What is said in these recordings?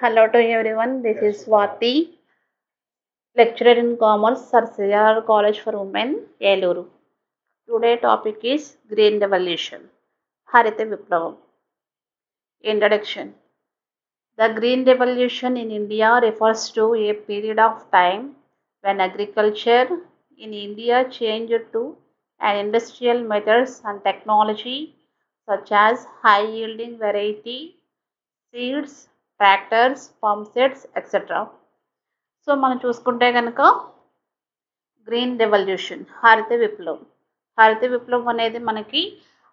Hello to everyone. This is Swati, lecturer in commerce, Sir C.R. College for Women, Yeluru. Today topic is Green Revolution, Harita Viplavam. Introduction. The Green Revolution in India refers to a period of time when agriculture in India changed to an industrial methods and technology such as high yielding variety, seeds, tractors, pump sets, etc. So మనం చూసుకుంటే కనుక green revolution హరిత విప్లవం అనేది మనకి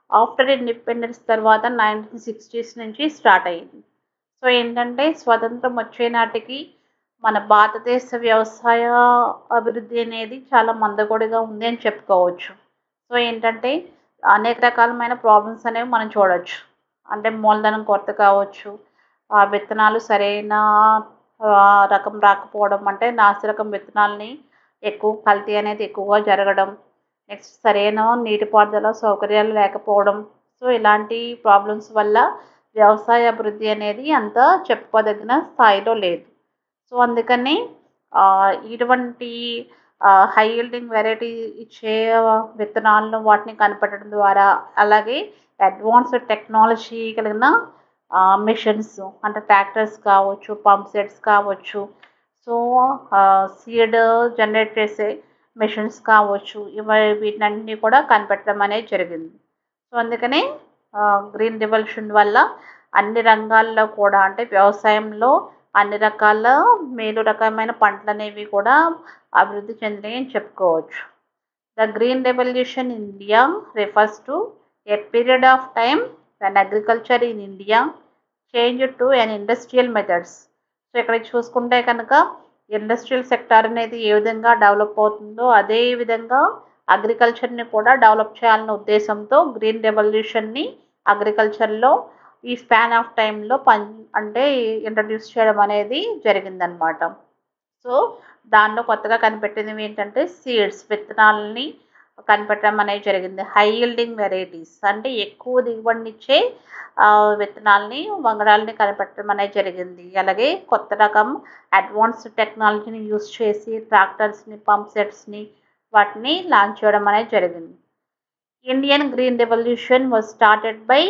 after independence తర్వాత 1960s నుంచి start అయ్యింది. సో ఏంటంటే స్వతంత్రం వచ్చే నాటికి మన భారతదేశ వ్యవసాయ అభివృద్ధి అనేది చాలా మందకొడిగా ఉంది అని చెప్పుకోవచ్చు. సో ఏంటంటే అనేక రకాలమైన ప్రాబ్లమ్స్ అనేవి మనం చూడవచ్చు. అంటే మూలధనం కొరత కావచ్చు, విత్తనాలు సరైన రకం రాకపోవడం, అంటే నాసిరకం విత్తనాలని ఎక్కువ కల్తీ అనేది ఎక్కువగా జరగడం, నెక్స్ట్ సరైన నీటిపారుదల సౌకర్యాలు లేకపోవడం. సో ఇలాంటి ప్రాబ్లమ్స్ వల్ల వ్యవసాయ అభివృద్ధి అనేది అంత చెప్పుకోదగిన స్థాయిలో లేదు. సో అందుకని ఇటువంటి హై యీల్డింగ్ వెరైటీ ఇచ్చే విత్తనాలను వాటిని కనిపెట్టడం ద్వారా, అలాగే అడ్వాన్స్డ్ టెక్నాలజీ కలిగిన మిషన్స్ అంటే ట్రాక్టర్స్ కావచ్చు, పంప్ సెట్స్ కావచ్చు, సో సీడ్ జనరేట్ చేసే మిషన్స్ కావచ్చు, వీటినన్నింటినీ కూడా కనిపెట్టడం అనేది జరిగింది. సో అందుకనే గ్రీన్ రెవల్యూషన్ వల్ల అన్ని రంగాల్లో కూడా, అంటే వ్యవసాయంలో అన్ని రకాల మేలు రకమైన పంటలు అనేవి కూడా అభివృద్ధి చెందినాయి అని చెప్పుకోవచ్చు. The green revolution in India refers to a period of time when agriculture in India changed to an industrial methods. So ఇక్కడ చూసుకుంటే కనుక ఇండస్ట్రియల్ సెక్టార్ అనేది ఏ విధంగా డెవలప్ అవుతుందో అదే విధంగా అగ్రికల్చర్ని కూడా డెవలప్ చేయాలనే ఉద్దేశంతో గ్రీన్ రెవల్యూషన్ని అగ్రికల్చర్లో ఈ స్పాన్ ఆఫ్ టైంలో అంటే ఇంట్రడ్యూస్ చేయడం అనేది జరిగిందనమాట. సో దానిలో కొత్తగా కనిపెట్టినవి ఏంటంటే సీడ్స్, విత్తనాలని కనిపెట్టడం అనేది జరిగింది. హై యీల్డింగ్ వెరైటీస్ అంటే ఎక్కువ దిగుబడినిచ్చే విత్తనాలని, వంగడాలని కనిపెట్టడం అనేది జరిగింది. అలాగే కొత్త రకం అడ్వాన్స్డ్ టెక్నాలజీని యూస్ చేసి ట్రాక్టర్స్ని, పంప్ సెట్స్ని వాటిని లాంచ్ చేయడం అనేది జరిగింది. Indian green revolution was started by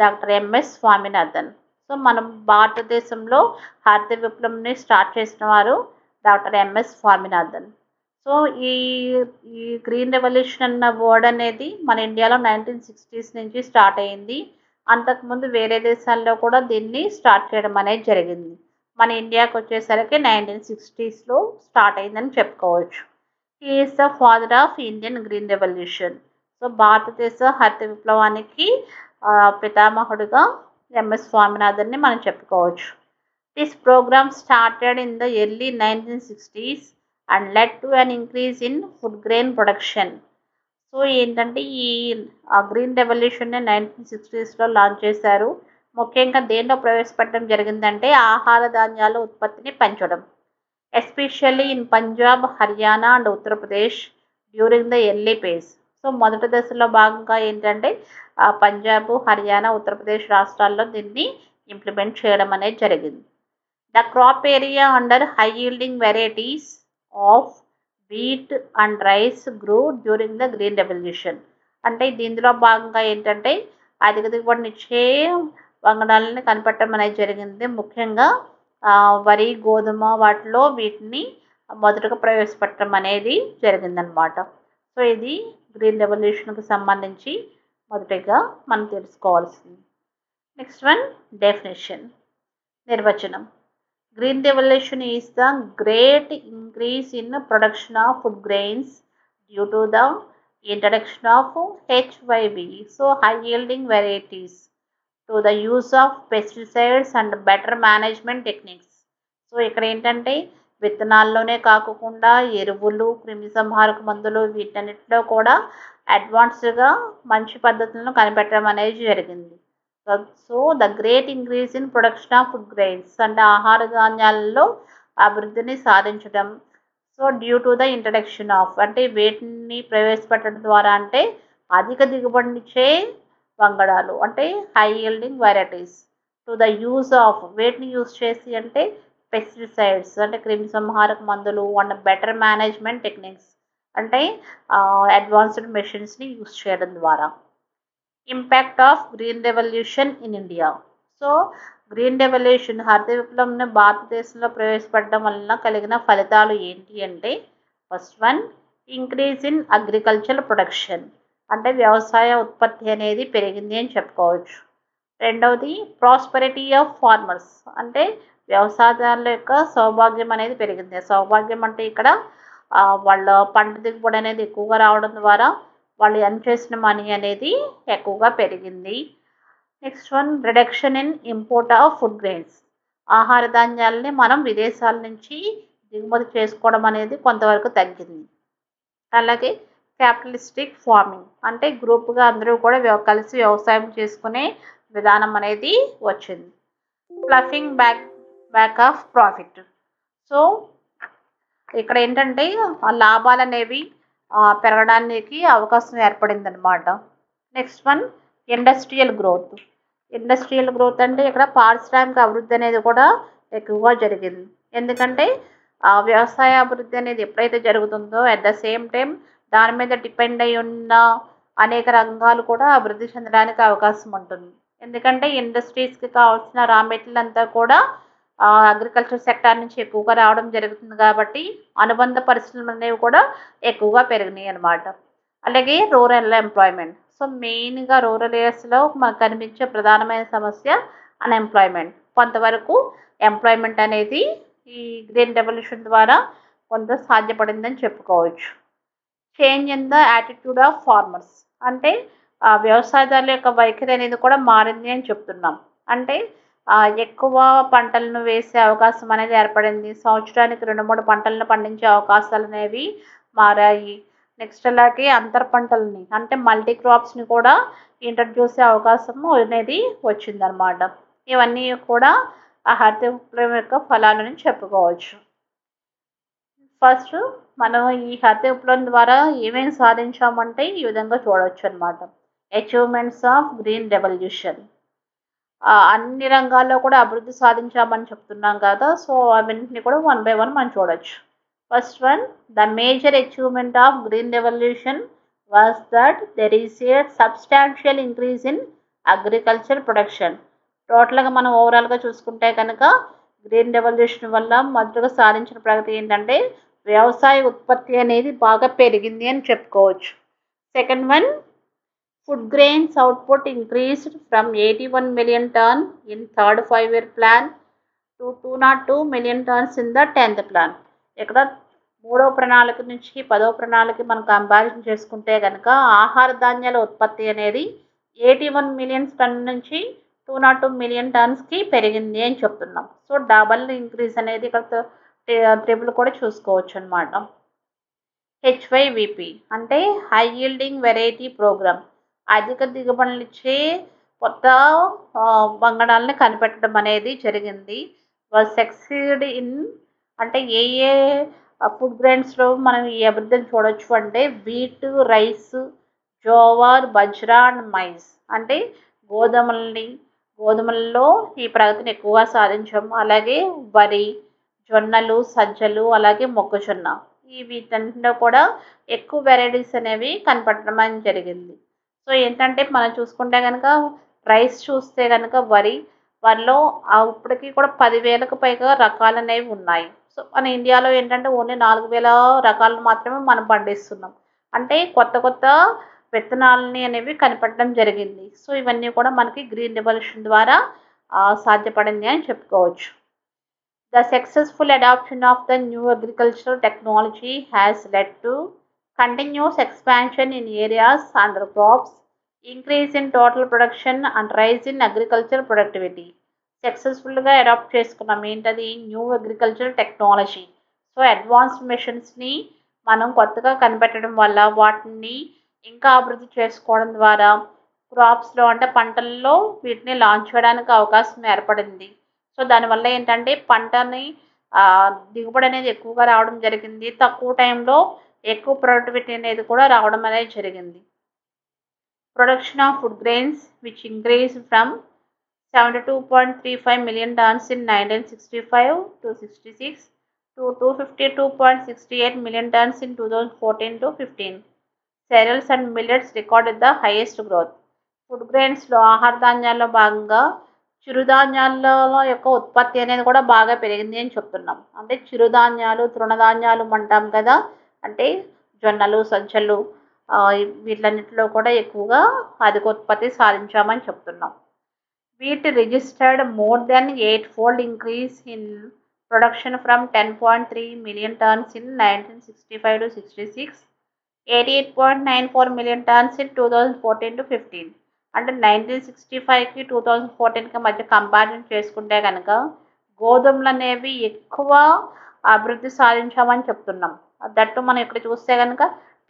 doctor MS Swaminathan. So మనం భారతదేశంలో హరిత విప్లవంని స్టార్ట్ చేసిన వారు డాక్టర్ ఎంఎస్ స్వామినాథన్. సో ఈ ఈ గ్రీన్ రెవల్యూషన్ అన్న వర్డ్ అనేది మన ఇండియాలో 1960s నుంచి స్టార్ట్ అయ్యింది. అంతకుముందు వేరే దేశాల్లో కూడా దీన్ని స్టార్ట్ చేయడం అనేది జరిగింది. మన ఇండియాకి వచ్చేసరికి 1960sలో స్టార్ట్ అయిందని చెప్పుకోవచ్చు. He is the father of Indian green revolution. So భారతదేశ హరిత విప్లవానికి పితామహుడుగా ఎంఎస్ స్వామినాథన్ని మనం చెప్పుకోవచ్చు. This programme started in the early 1960s and led to an increase in food grain production. So ఏంటంటే ఈ గ్రీన్ రెవల్యూషన్ని 1960sలో లాంచ్ చేశారు. ముఖ్యంగా దేంట్లో ప్రవేశపెట్టడం జరిగిందంటే ఆహార ధాన్యాల ఉత్పత్తిని పెంచడం, especially in Punjab, Haryana and Uttar Pradesh during the early phase. So మొదటి దశలో భాగంగా ఏంటంటే పంజాబ్, హర్యానా, ఉత్తరప్రదేశ్ రాష్ట్రాల్లో దీన్ని ఇంప్లిమెంట్ చేయడం అనేది జరిగింది. The crop area under high yielding varieties of wheat and rice grew during the green revolution. అంటే దీనిలో భాగంగా ఏంటంటే అధిక దిగుబడినిచ్చే వంగడాలని కనిపెట్టడం అనేది జరిగింది. ముఖ్యంగా వరి, గోధుమ వాటిలో వీటిని మొదటగా ప్రవేశపెట్టడం అనేది జరిగిందనమాట. సో ఇది గ్రీన్ రెవల్యూషన్కి సంబంధించి మొదటిగా మనం తెలుసుకోవాల్సింది. నెక్స్ట్ వన్, డెఫినేషన్, నిర్వచనం. Green revolution is the great increase in production of food grains due to the introduction of HYV, so high yielding varieties, to the use of pesticides and better management techniques. So ఇక్కడ ఏంటంటే విత్తనాల్లోనే కాకుండా ఎరువులు, క్రిమి సంహారక మందులు వీటన్నిటిలో కూడా అడ్వాన్స్డ్గా మంచి పద్ధతులను కనిపెట్టడం అనేది జరిగింది. So the great increase in production of food grains అంటే ఆహార ధాన్యాలలో అభివృద్ధిని సాధించడం. So due to the introduction of అంటే వీటిని ప్రవేశపెట్టడం ద్వారా అంటే అధిక దిగుబడినిచ్చే వంగడాలు అంటే high yielding varieties, to the use of వేటిని యూజ్ చేసి అంటే పెస్టిసైడ్స్ అంటే క్రిమి సంహారక మందులు అండ్ బెటర్ మేనేజ్మెంట్ టెక్నిక్స్ అంటే అడ్వాన్స్డ్ మెషిన్స్ని యూజ్ చేయడం ద్వారా. Impact of green revolution in India. So green revolution హరిత విప్లవంని భారతదేశంలో ప్రవేశపెట్టడం వలన కలిగిన ఫలితాలు ఏంటి అంటే first one increase in agriculture production అంటే వ్యవసాయ ఉత్పత్తి అనేది పెరిగింది అని చెప్పుకోవచ్చు. రెండవది ప్రాస్పరిటీ ఆఫ్ ఫార్మర్స్ అంటే వ్యవసాయదారుల యొక్క సౌభాగ్యం అనేది పెరిగింది. సౌభాగ్యం అంటే ఇక్కడ వాళ్ళ పంట దిగుబడి అనేది ఎక్కువగా రావడం ద్వారా వాళ్ళు ఎర్న్ చేసిన మనీ అనేది ఎక్కువగా పెరిగింది. Next one reduction in import of food grains ఆహార ధాన్యాలని మనం విదేశాల నుంచి దిగుమతి చేసుకోవడం అనేది కొంతవరకు తగ్గింది. అలాగే క్యాపిటలిస్టిక్ ఫార్మింగ్ అంటే గ్రూప్గా అందరూ కూడా కలిసి వ్యవసాయం చేసుకునే విధానం అనేది వచ్చింది. ఫ్లఫింగ్ బ్యాక్ ఆఫ్ ప్రాఫిట్. సో ఇక్కడ ఏంటంటే లాభాలు అనేవి పెరగడానికి అవకాశం ఏర్పడింది అనమాట. Next one industrial growth. Industrial growth అంటే ఇక్కడ పారిశ్రామిక అభివృద్ధి అనేది కూడా ఎక్కువగా జరిగింది. ఎందుకంటే వ్యవసాయ అభివృద్ధి అనేది ఎప్పుడైతే జరుగుతుందో అట్ ద సేమ్ టైం దాని మీద డిపెండ్ అయి ఉన్న అనేక రంగాలు కూడా అభివృద్ధి చెందడానికి అవకాశం ఉంటుంది. ఎందుకంటే ఇండస్ట్రీస్కి కావాల్సిన రా మెటీరియల్ అంతా కూడా అగ్రికల్చర్ సెక్టార్ నుంచి ఎక్కువగా రావడం జరుగుతుంది కాబట్టి అనుబంధ పరిశ్రమలు అనేవి కూడా ఎక్కువగా పెరిగినాయి అన్నమాట. అలాగే రూరల్ ఎంప్లాయ్మెంట్. సో మెయిన్గా రూరల్ ఏరియాస్లో మనకు కనిపించే ప్రధానమైన సమస్య అన్ఎంప్లాయ్మెంట్. కొంతవరకు ఎంప్లాయ్మెంట్ అనేది ఈ గ్రీన్ రెవల్యూషన్ ద్వారా కొంత సాధ్యపడిందని చెప్పుకోవచ్చు. Change in the attitude of farmers అంటే వ్యవసాయదారుల యొక్క వైఖరి అనేది కూడా మారింది అని చెప్తున్నాం. అంటే ఎక్కువ పంటలను వేసే అవకాశం అనేది ఏర్పడింది. సంవత్సరానికి 2-3 పంటలను పండించే అవకాశాలు అనేవి మారాయి. నెక్స్ట్ అలాగే అంతర పంటలని అంటే మల్టీ క్రాప్స్ని కూడా ఇంట్రడ్యూస్ చేసే అవకాశం అనేది వచ్చిందనమాట. ఇవన్నీ కూడా ఆ హరిత విప్లవం యొక్క ఫలాలని చెప్పుకోవచ్చు. ఫస్ట్ మనం ఈ హరిత విప్లవం ద్వారా ఏమేమి సాధించామంటే ఈ విధంగా చూడవచ్చు అనమాట. అచీవ్మెంట్స్ ఆఫ్ గ్రీన్ రెవల్యూషన్ అన్ని రంగాల్లో కూడా అభివృద్ధి సాధించామని చెప్తున్నాం కదా. సో అవన్నింటినీ కూడా 1 by 1 మనం చూడవచ్చు. First one the major achievement of green revolution was that there is a substantial increase in agriculture production. టోటల్గా మనం ఓవరాల్గా చూసుకుంటే కనుక గ్రీన్ రెవల్యూషన్ వల్ల మొదటగా సాధించిన ప్రగతి ఏంటంటే వ్యవసాయ ఉత్పత్తి అనేది బాగా పెరిగింది అని చెప్పుకోవచ్చు. Second one food grains output increased from 81 million ton in third 5-year plan to 202 million tons in the 10th plan. ఇక్కడ 3వ ప్రణాళిక నుంచి 10వ ప్రణాళిక మనం కంపారిజన్ చేసుకుంటే కనుక ఆహార ధాన్యాల ఉత్పత్తి అనేది 81 million ton నుంచి 202 million tonsకి పెరిగింది అని చెప్తున్నాం. సో డబల్ ఇంక్రీజ్ అనేది ఇక్కడ టేబుల్ కూడా చూసుకోవచ్చు అనమాట. HYVP అంటే హై ఈల్డింగ్ వెరైటీ ప్రోగ్రామ్ అధిక దిగుబడులు ఇచ్చే కొత్త వంగడాలని కనిపెట్టడం అనేది జరిగింది. సక్సీడ్ ఇన్ అంటే ఏ ఫుడ్ గ్రెయిన్స్లో మనం ఈ అభివృద్ధిని చూడవచ్చు అంటే wheat, rice, jowar, bajra and maize అంటే గోధుమలలో ఈ ప్రగతిని ఎక్కువగా సాధించాము. అలాగే వరి, జొన్నలు, సజ్జలు, అలాగే మొక్కజొన్న వీటన్నిటిలో కూడా ఎక్కువ వెరైటీస్ అనేవి కనపడడం అనేది జరిగింది. సో ఏంటంటే మనం చూసుకుంటే కనుక రైస్ చూస్తే కనుక వరిలో ఇప్పటికీ కూడా 10,000కు పైగా రకాలు అనేవి ఉన్నాయి. సో మన ఇండియాలో ఏంటంటే ఓన్లీ 4,000 రకాలు మాత్రమే మనం పండిస్తున్నాం. అంటే కొత్త విత్తనాలని అనేవి కనిపెట్టడం జరిగింది. సో ఇవన్నీ కూడా మనకి గ్రీన్ రెవల్యూషన్ ద్వారా సాధ్యపడింది అని చెప్పుకోవచ్చు. The successful adoption of the new agricultural technology has led to continuous expansion in areas under crops, increase in total production and rise in agricultural productivity. సక్సెస్ఫుల్గా అడాప్ట్ చేసుకున్నాం ఏంటది new agriculture technology. So advanced మెషిన్స్ని మనం కొత్తగా కనిపెట్టడం వల్ల వాటిని ఇంకా అభివృద్ధి చేసుకోవడం ద్వారా క్రాప్స్లో అంటే పంటల్లో వీటిని లాంచ్ చేయడానికి అవకాశం ఏర్పడింది. సో దానివల్ల ఏంటంటే పంటని దిగుబడి అనేది ఎక్కువగా రావడం జరిగింది. తక్కువ టైంలో ఎక్కువ ప్రొడక్టివిటీ అనేది కూడా రావడం అనేది జరిగింది. Production of food grains which increase from 72.35 million tons in 1965 to 66 to 252.68 million tons in 2014 to 15. Cereals and millets recorded the highest growth. Food గ్రెయిన్స్లో ఆహార ధాన్యాల్లో భాగంగా చిరుధాన్యాల యొక్క ఉత్పత్తి అనేది కూడా బాగా పెరిగింది అని చెప్తున్నాం. అంటే చిరుధాన్యాలు తృణధాన్యాలు అంటాం కదా, అంటే జొన్నలు సజ్జలు వీటన్నిటిలో కూడా ఎక్కువగా అధిక ఉత్పత్తి సాధించామని చెప్తున్నాం. Wheat registered more than 8-fold increase in production from 10.3 million tons in 1965 to 66, 88.94 million tons in 2014 to 15. అంటే 1965కి 2014కి మధ్య కంపారిజన్ చేసుకుంటే కనుక గోధుమలు అనేవి ఎక్కువ అభివృద్ధి సాధించామని చెప్తున్నాం. దట్టు మనం ఇక్కడ చూస్తే కనుక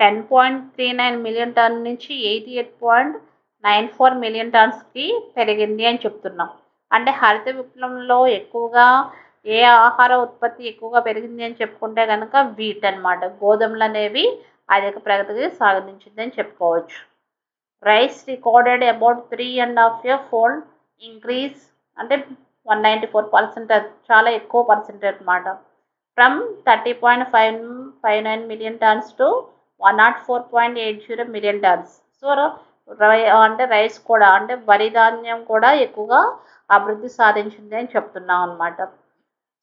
10.39 మిలియన్ టన్ నుంచి 88.94 మిలియన్ టన్స్కి పెరిగింది అని చెప్తున్నాం. అంటే హరిత విప్లవంలో ఎక్కువగా ఏ ఆహార ఉత్పత్తి ఎక్కువగా పెరిగింది అని చెప్పుకుంటే కనుక వీట్ అనమాట. గోధుమలు అనేవి అధిక ప్రగతికి సాధించింది అని చెప్పుకోవచ్చు. రైస్ రికార్డెడ్ అబౌట్ 3.5 ఇంక్రీజ్, అంటే 194%, చాలా ఎక్కువ పర్సెంటేజ్ అనమాట. From 30.59 million tons to 104.80 million tons. So అంటే రైస్ కూడా, అంటే వరి ధాన్యం కూడా ఎక్కువగా అభివృద్ధి సాధించింది అని చెప్తున్నాం అనమాట.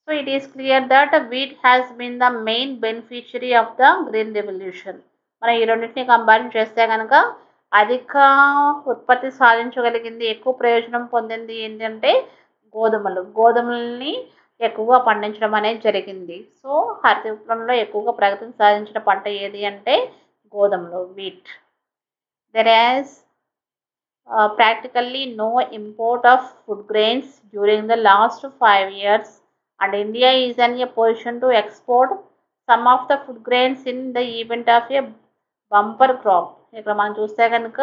So it is clear that wheat has been the main beneficiary of the green revolution. మనం ఈ రెండింటిని కంపేర్ చేస్తే కనుక అధిక ఉత్పత్తి సాధించగలిగింది, ఎక్కువ ప్రయోజనం పొందింది ఏంటంటే గోధుమలని ఎక్కువగా పండించడం అనేది జరిగింది. సో హరిత విప్లవంలో ఎక్కువగా ప్రగతిని సాధించిన పంట ఏది అంటే గోధుమలు, wheat. There is practically no import of food grains during the last 5 years, and India is in a position to export some of the food grains in the event of a bumper crop. ఇక్కడ మనం చూస్తే కనుక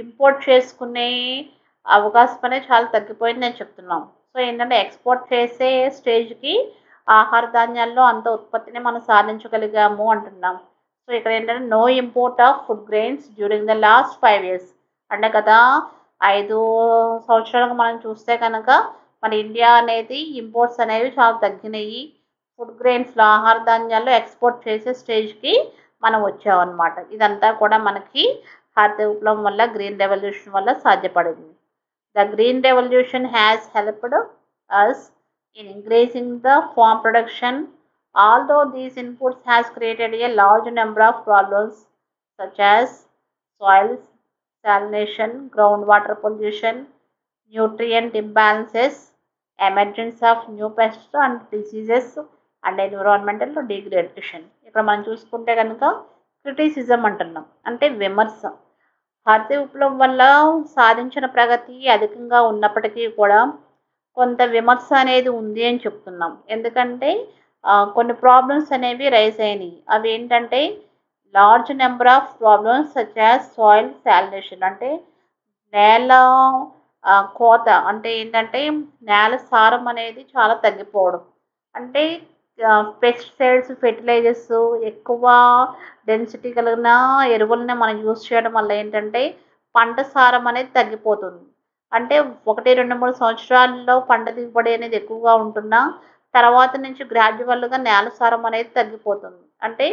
import చేసుకునే అవకాశం అనేది చాలా తగ్గిపోయింది అని చెప్తున్నాం. సో ఏంటంటే ఎక్స్పోర్ట్ చేసే స్టేజ్కి ఆహార ధాన్యాల్లో అంత ఉత్పత్తిని మనం సాధించగలిగాము అంటున్నాం. సో ఇక్కడ ఏంటంటే no import of food grains during the last 5 years, అంటే గత 5 సంవత్సరాలకు మనం చూస్తే కనుక మన ఇండియా అనేది ఇంపోర్ట్స్ అనేవి చాలా తగ్గినాయి. ఫుడ్ గ్రెయిన్స్లో ఆహార ధాన్యాల్లో ఎక్స్పోర్ట్ చేసే స్టేజ్కి మనం వచ్చామన్నమాట. ఇదంతా కూడా మనకి హరిత విప్లవం వల్ల, గ్రీన్ రెవల్యూషన్ వల్ల సాధ్యపడింది. The green revolution has helped us in increasing the farm production, although these inputs has created a large number of problems such as soil salination, groundwater pollution, nutrient imbalances, emergence of new pests and diseases, and environmental degradation. ఇక్కడ మనం చూసుకుంటే కనుక criticism అంటున్నాం, అంటే విమర్శ. హరిత విప్లవం వల్ల సాధించిన ప్రగతి అధికంగా ఉన్నప్పటికీ కూడా కొంత విమర్శ అనేది ఉంది అని చెప్తున్నాం. ఎందుకంటే కొన్ని ప్రాబ్లమ్స్ అనేవి రైజ్ అయినాయి. అవి ఏంటంటే large number of problems such as soil salination, అంటే నేల కోత, అంటే ఏంటంటే నేల సారం అనేది చాలా తగ్గిపోవడం. అంటే పెస్టిసైడ్స్, ఫెర్టిలైజర్స్, ఎక్కువ డెన్సిటీ కలిగిన ఎరువులని మనం యూజ్ చేయడం వల్ల ఏంటంటే పంట సారం అనేది తగ్గిపోతుంది. అంటే 1, 2, 3 సంవత్సరాల్లో పంట దిగుబడి అనేది ఎక్కువగా ఉంటున్నా తర్వాత నుంచి గ్రాడ్యువల్గా నేల సారం అనేది తగ్గిపోతుంది. అంటే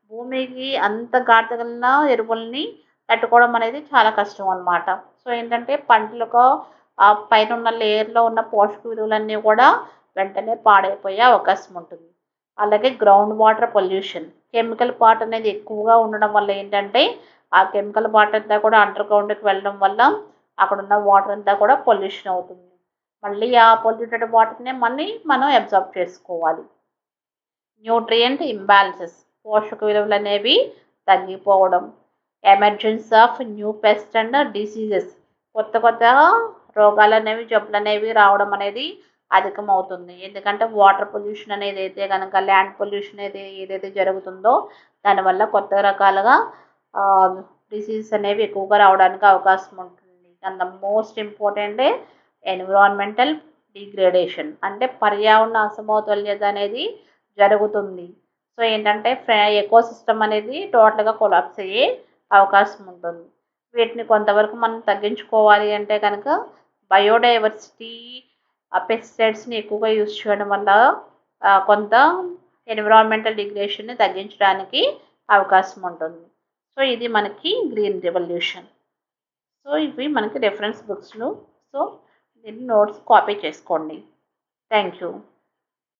భూమికి అంత గాఢత కలిగిన ఎరువుల్ని తట్టుకోవడం అనేది చాలా కష్టం అన్నమాట. సో ఏంటంటే పంటలకు పైన ఉన్న లేయర్లో ఉన్న పోషక విలువలన్నీ కూడా వెంటనే పాడైపోయే అవకాశం ఉంటుంది. అలాగే ground water pollution, chemical part అనేది ఎక్కువగా ఉండడం వల్ల ఏంటంటే ఆ కెమికల్ పార్ట్ అంతా కూడా అండర్ గ్రౌండ్కి వెళ్ళడం వల్ల అక్కడ ఉన్న వాటర్ అంతా కూడా పొల్యూషన్ అవుతుంది. మళ్ళీ ఆ పొల్యూటెడ్ వాటర్ని మనం అబ్జర్వ్ చేసుకోవాలి. న్యూట్రియంట్ ఇంబ్యాలెన్సెస్, పోషక విలువలు అనేవి తగ్గిపోవడం. Emergence of new pest and diseases, కొత్త రోగాలు అనేవి, జబ్బులు అనేవి రావడం అనేది అధికమవుతుంది. ఎందుకంటే వాటర్ పొల్యూషన్ అనేది అయితే కనుక, ల్యాండ్ పొల్యూషన్ ఏదైతే జరుగుతుందో దానివల్ల కొత్త రకాలుగా డిసీజెస్ అనేవి ఎక్కువగా రావడానికి అవకాశం ఉంటుంది. And the most important environmental degradation, అంటే పర్యావరణ అసమతుల్యత అనేది జరుగుతుంది. సో ఏంటంటే ఎకో సిస్టమ్ అనేది టోటల్గా కొలాప్స్ అయ్యే అవకాశం ఉంటుంది. వీటిని కొంతవరకు మనం తగ్గించుకోవాలి అంటే కనుక బయోడైవర్సిటీ పెస్టిసైడ్స్ని ఎక్కువగా యూజ్ చేయడం వల్ల కొంత ఎన్విరాన్మెంటల్ డిగ్రేషన్ని తగ్గించడానికి అవకాశం ఉంటుంది. సో ఇది మనకి గ్రీన్ రెవల్యూషన్. సో ఇవి మనకి రెఫరెన్స్ బుక్స్లు. సో దీన్ని నోట్స్ కాపీ చేసుకోండి. Thank you.